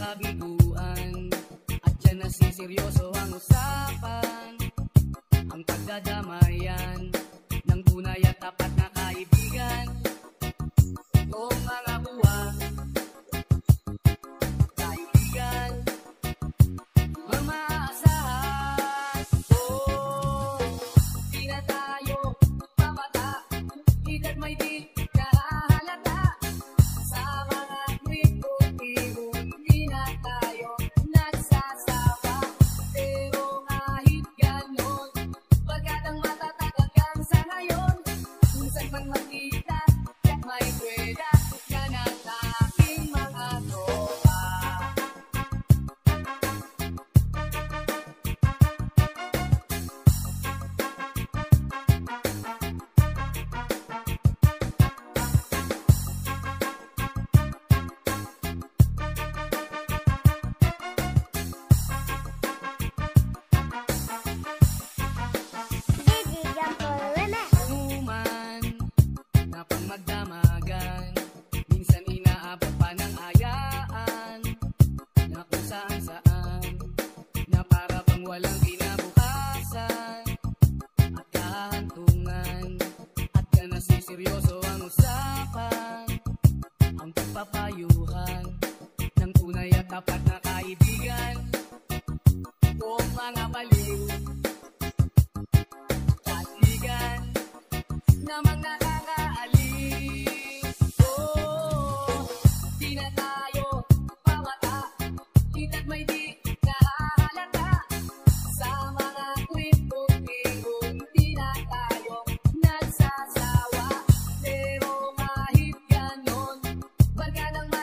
kabiguan, at dyan nasiseryoso ang usapan. Ang pagdadamayan ng tunay at tapat na kaibigan. Itong mga buwan, kaibigan, mamaasahan. Oh, di na tayo pamata, edad may di nahahalata. Sa mga kwento-tiro, di na tayo nagsasama. Pero kahit ganon, pagkat ang matatag hanggang sa ngayon, kung saan man makita, may pweda yan ang aking mga tropa. Numan na pang magdamagan, minsan inaabot pa ng ayaan, na kung saan-saan, na para bang walang kinabukasan at kahantungan, at yan nasiseryoso ang usapan. Ang pagpapayuhan ng tunay at tapat na kaibigan. Kung mga baliw, kaibigan, namang nakakaalis. Oh, di na tayo pamata, edad may di